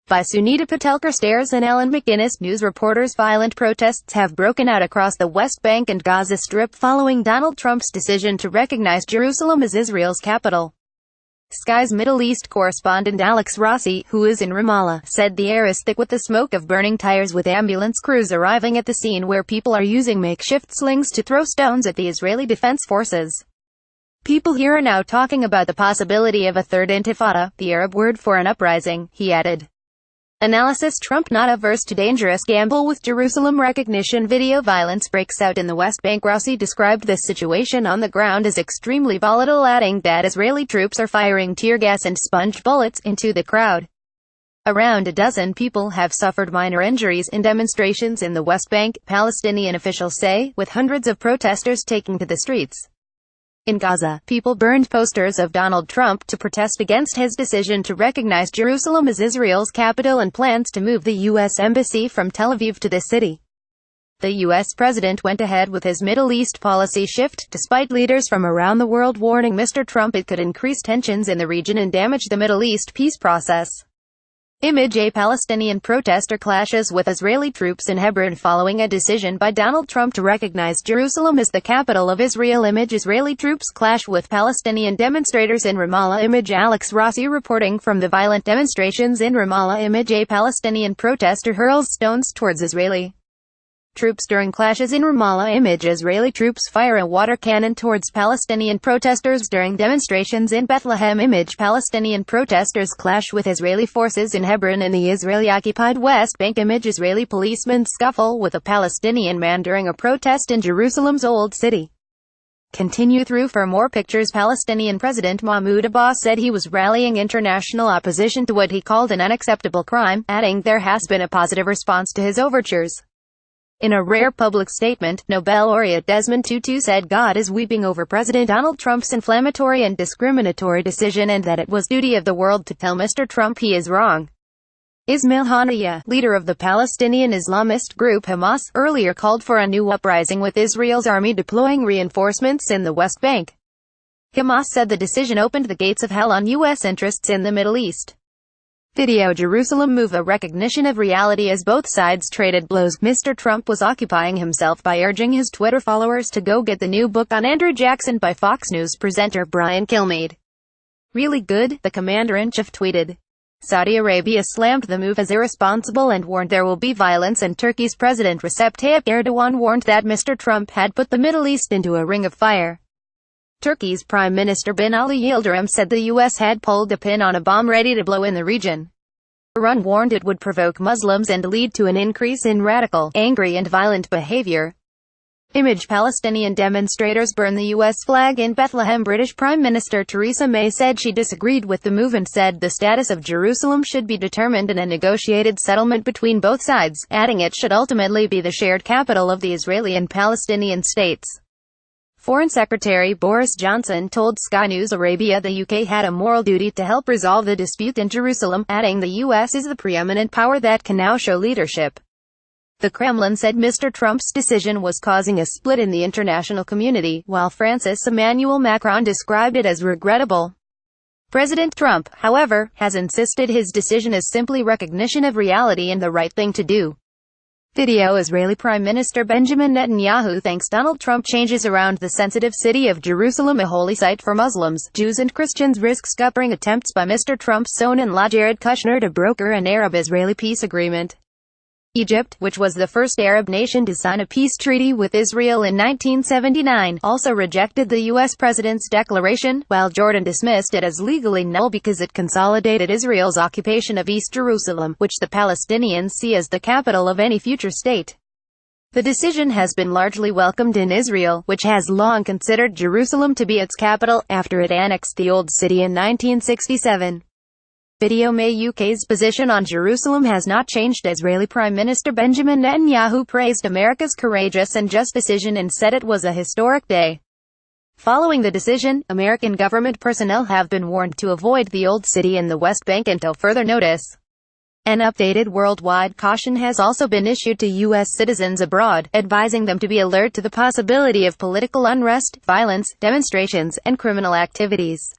By Sunita PatelCarstairs and McGuinness. News reporters. Violent protests have broken out across the West Bank and Gaza Strip following Donald Trump's decision to recognize Jerusalem as Israel's capital. Sky's Middle East correspondent Rossi, who is in Ramallah, said the air is thick with the smoke of burning tires, with ambulance crews arriving at the scene where people are using makeshift slings to throw stones at the Israeli Defense Forces. People here are now talking about the possibility of a third intifada, the Arab word for an uprising, he added. Analysis. Trump not averse to dangerous gamble with Jerusalem recognition. Video. Violence breaks out in the West Bank. Rossi described this situation on the ground as extremely volatile, adding that Israeli troops are firing tear gas and sponge bullets into the crowd. Around a dozen people have suffered minor injuries in demonstrations in the West Bank, Palestinian officials say, with hundreds of protesters taking to the streets. In Gaza, people burned posters of Donald Trump to protest against his decision to recognize Jerusalem as Israel's capital and plans to move the U.S. embassy from Tel Aviv to the city. The U.S. president went ahead with his Middle East policy shift, despite leaders from around the world warning Mr. Trump it could increase tensions in the region and damage the Middle East peace process. Image. A Palestinian protester clashes with Israeli troops in Hebron following a decision by Donald Trump to recognize Jerusalem as the capital of Israel. Image. Israeli troops clash with Palestinian demonstrators in Ramallah. Image. Rossi reporting from the violent demonstrations in Ramallah. Image. A Palestinian protester hurls stones towards Israeli troops during clashes in Ramallah. Image. Israeli troops fire a water cannon towards Palestinian protesters during demonstrations in Bethlehem. Image. Palestinian protesters clash with Israeli forces in Hebron in the Israeli-occupied West Bank. Image. Israeli policemen scuffle with a Palestinian man during a protest in Jerusalem's Old City. Continue through for more pictures. Palestinian President Mahmoud Abbas said he was rallying international opposition to what he called an unacceptable crime, adding there has been a positive response to his overtures. In a rare public statement, Nobel laureate Desmond Tutu said God is weeping over President Donald Trump's inflammatory and discriminatory decision, and that it was duty of the world to tell Mr. Trump he is wrong. Ismail Haniyeh, leader of the Palestinian Islamist group Hamas, earlier called for a new uprising with Israel's army deploying reinforcements in the West Bank. Hamas said the decision opened the gates of hell on U.S. interests in the Middle East. Video. Jerusalem move. A recognition of reality as both sides traded blows. Mr. Trump was occupying himself by urging his Twitter followers to go get the new book on Andrew Jackson by Fox News presenter Brian Kilmeade. Really good, the commander-in-chief tweeted. Saudi Arabia slammed the move as irresponsible and warned there will be violence, and Turkey's President Recep Tayyip Erdogan warned that Mr. Trump had put the Middle East into a ring of fire. Turkey's Prime Minister Bin Ali Yildirim said the U.S. had pulled a pin on a bomb ready to blow in the region. Iran warned it would provoke Muslims and lead to an increase in radical, angry and violent behavior. Image. Palestinian demonstrators burn the U.S. flag in Bethlehem. British Prime Minister Theresa May said she disagreed with the move and said the status of Jerusalem should be determined in a negotiated settlement between both sides, adding it should ultimately be the shared capital of the Israeli and Palestinian states. Foreign Secretary Boris Johnson told Sky News Arabia the UK had a moral duty to help resolve the dispute in Jerusalem, adding the US is the preeminent power that can now show leadership. The Kremlin said Mr. Trump's decision was causing a split in the international community, while France's Emmanuel Macron described it as regrettable. President Trump, however, has insisted his decision is simply recognition of reality and the right thing to do. Video. Israeli Prime Minister Benjamin Netanyahu thanks Donald Trump changes around the sensitive city of Jerusalem, a holy site for Muslims, Jews and Christians, risk scuppering attempts by Mr. Trump's son-in-law Jared Kushner to broker an Arab-Israeli peace agreement. Egypt, which was the first Arab nation to sign a peace treaty with Israel in 1979, also rejected the U.S. president's declaration, while Jordan dismissed it as legally null because it consolidated Israel's occupation of East Jerusalem, which the Palestinians see as the capital of any future state. The decision has been largely welcomed in Israel, which has long considered Jerusalem to be its capital, after it annexed the Old City in 1967. Video. May. UK's position on Jerusalem has not changed. Israeli Prime Minister Benjamin Netanyahu praised America's courageous and just decision and said it was a historic day. Following the decision, American government personnel have been warned to avoid the Old City and the West Bank until further notice. An updated worldwide caution has also been issued to U.S. citizens abroad, advising them to be alert to the possibility of political unrest, violence, demonstrations, and criminal activities.